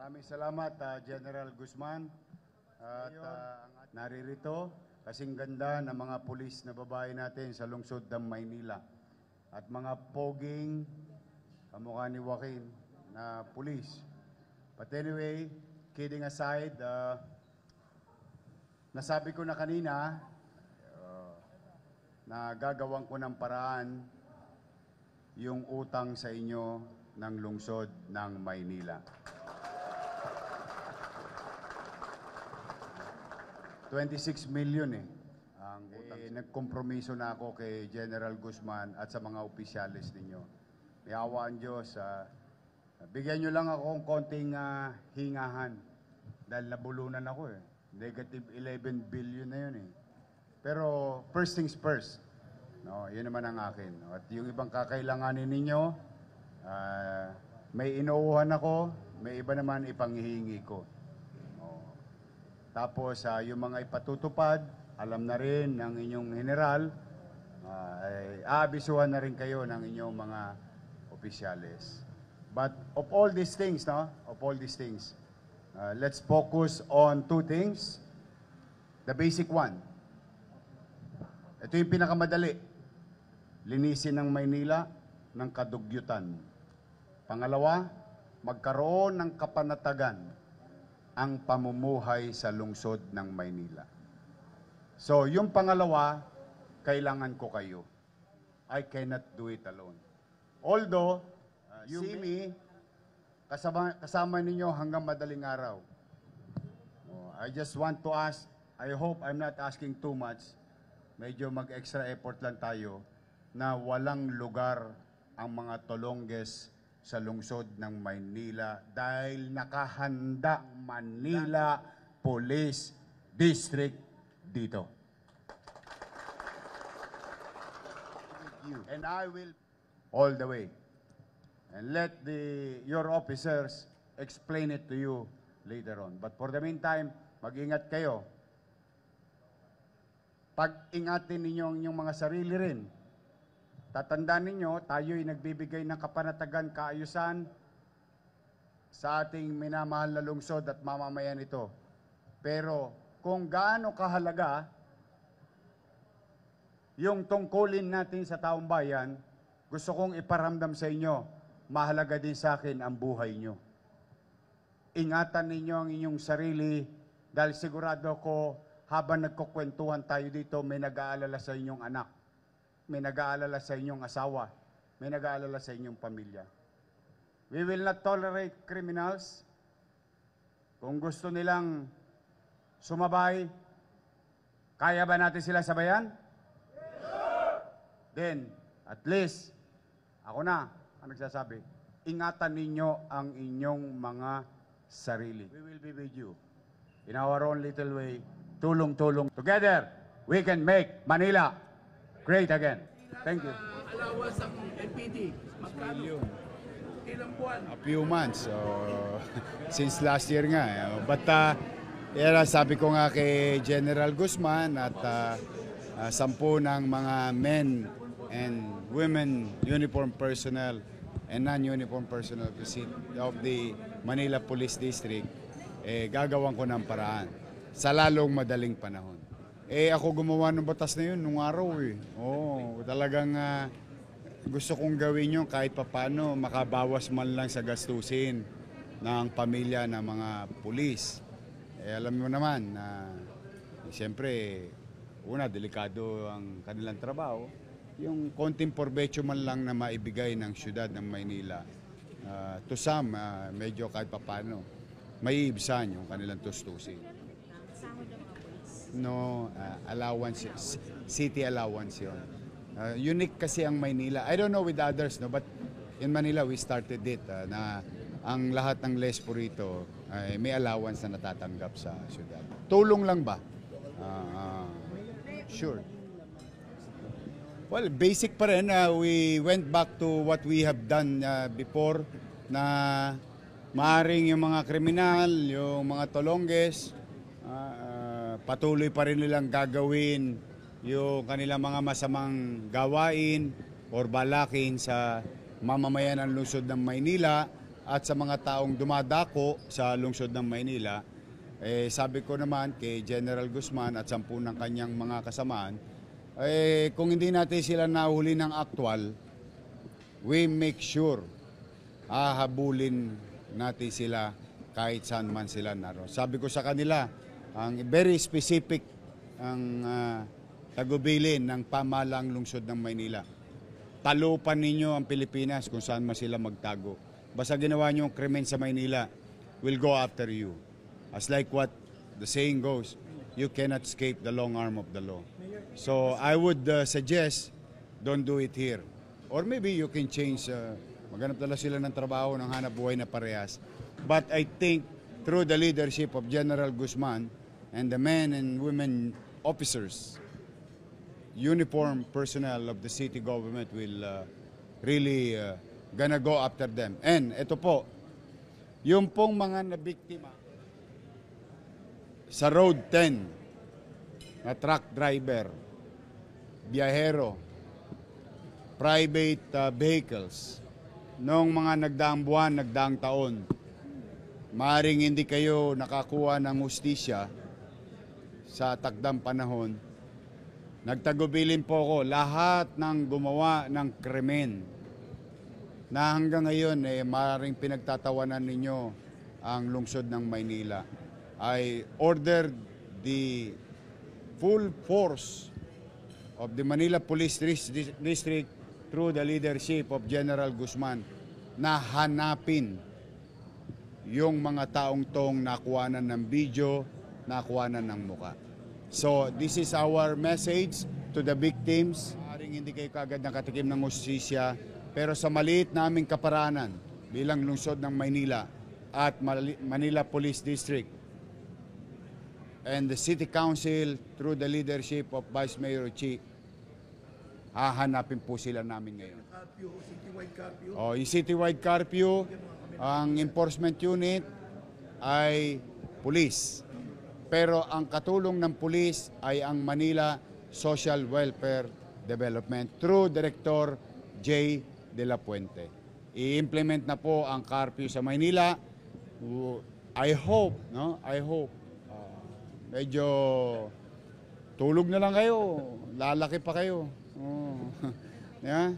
Maraming salamat, General Guzman. At naririto, kasing ganda ng mga pulis na babae natin sa lungsod ng Maynila. At mga poging, kamukha ni Joaquin, na pulis. But anyway, kidding aside, nasabi ko na kanina na gagawin ko ng paraan yung utang sa inyo ng lungsod ng Maynila. 26 million ang utang. Nagkompromiso na ako kay General Guzman at sa mga opisyalis ninyo. May awa ang Diyos. Bigyan nyo lang ako ng konting hingahan dahil nabulunan ako Negative 11 billion na yun Pero first things first. No, yun naman ang akin. At yung ibang kakailanganin ninyo, may inuuhan ako, may iba naman ipanghihingi ko. Tapos yung mga ipatutupad, alam na rin ng inyong general, aabisuhan na rin kayo ng inyong mga opisyalis. But of all these things, let's focus on two things. The basic one. Ito yung pinakamadali. Linisin ng Maynila ng kadugyutan. Pangalawa, magkaroon ng kapanatagan ang pamumuhay sa lungsod ng Maynila. So, yung pangalawa, kailangan ko kayo. I cannot do it alone. Although, you see me, kasama ninyo hanggang madaling araw. I just want to ask, I hope I'm not asking too much, medyo mag-extra effort lang tayo, na walang lugar ang mga Tolonges sa lungsod ng Maynila dahil nakahanda Manila Police District dito. And I will all the way. And let your officers explain it to you later on. But for the meantime, mag-ingat kayo. Pag-ingatin ninyo ang inyong mga sarili rin. Tatandaan ninyo, tayo'y nagbibigay ng kapanatagan, kaayusan sa ating minamahal na lungsod at mamamayan ito. Pero kung gaano kahalaga yung tungkulin natin sa taong bayan, gusto kong iparamdam sa inyo, mahalaga din sa akin ang buhay nyo. Ingatan ninyo ang inyong sarili dahil sigurado ko habang nagkukwentuhan tayo dito, may nag-aalala sa inyong anak. May nag-aalala sa inyong asawa, may nag-aalala sa inyong pamilya. We will not tolerate criminals. Kung gusto nilang sumabay, kaya ba natin sila sabayan? Then, at least, ako na ang nagsasabi, ingatan ninyo ang inyong mga sarili. We will be with you. In our own little way, tulong-tulong. Together, we can make Manila great again. Thank you. Allowance ang LPD, magkano? Ilang buwan? A few months. Since last year nga. But sabi ko nga kay General Guzman at 10 ng mga men and women uniform personnel and non-uniform personnel of the Manila Police District, gagawin ko ng paraan sa lalong madaling panahon. Ako gumawa ng batas na yun nung araw talagang gusto kong gawin yun kahit papano makabawas man lang sa gastusin ng pamilya ng mga pulis. Alam mo naman na siyempre, una, delikado ang kanilang trabaho. Yung konting porbetsyo man lang na maibigay ng syudad ng Maynila, to some, medyo kahit papano, may ibsan yung kanilang tustusin. No, allowance, city allowance yun. Unique kasi ang Maynila. I don't know with others, no, but in Manila we started it na ang lahat ng lespo rito ay may allowance na natatanggap sa syudad. Tulong lang ba? Sure. Well, basic pa rin. We went back to what we have done before na maaring yung mga kriminal, yung mga Tolonges, patuloy pa rin nilang gagawin yung kanilang mga masamang gawain or balakin sa mamamayan ng lungsod ng Maynila at sa mga taong dumadako sa lungsod ng Maynila, sabi ko naman kay General Guzman at 10 ng kanyang mga kasamaan, kung hindi natin sila nahuli ng aktwal, we make sure hahabulin natin sila kahit saan man sila naroon. Sabi ko sa kanila, ang very specific ang tagubilin ng pamahalang lungsod ng Maynila. Talupan ninyo ang Pilipinas kung saan man sila magtago. Basta ginawa nyo ang krimen sa Maynila, we'll go after you. As like what the saying goes, you cannot escape the long arm of the law. So I would suggest, don't do it here. Or maybe you can change, maghanap tala sila ng trabaho, ng hanap buhay na parehas. But I think through the leadership of General Guzman and the men and women officers, uniform personnel of the city government will really gonna go after them. And ito po, yung pong mga nabiktima sa Road 10 na truck driver, biyahero, private vehicles, noong mga nagdaang buwan, nagdaang taon, maaaring hindi kayo nakakuha ng hustisya sa takdang panahon. Nagtagubilin po ako lahat ng gumawa ng krimen na hanggang ngayon maaaring pinagtatawanan ninyo ang lungsod ng Maynila. I ordered the full force of the Manila Police District through the leadership of General Guzman na hanapin yung mga taong tong nakuhanan ng video, nakuhanan ng muka. So this is our message to the victims. Maaaring hindi kayo kagad nakatikim ng hustisya, pero sa maliit naming kaparanan bilang lungsod ng Maynila at Manila Police District and the City Council through the leadership of Vice Mayor Chi, hahanapin po sila namin ngayon. Curfew, citywide curfew. Yung citywide curfew, ang enforcement unit ay police. Pero ang katulong ng police ay ang Manila Social Welfare Development through Director J. De La Puente. I-implement na po ang curfew sa Maynila. I hope, medyo tulog na lang kayo, lalaki pa kayo. Yeah?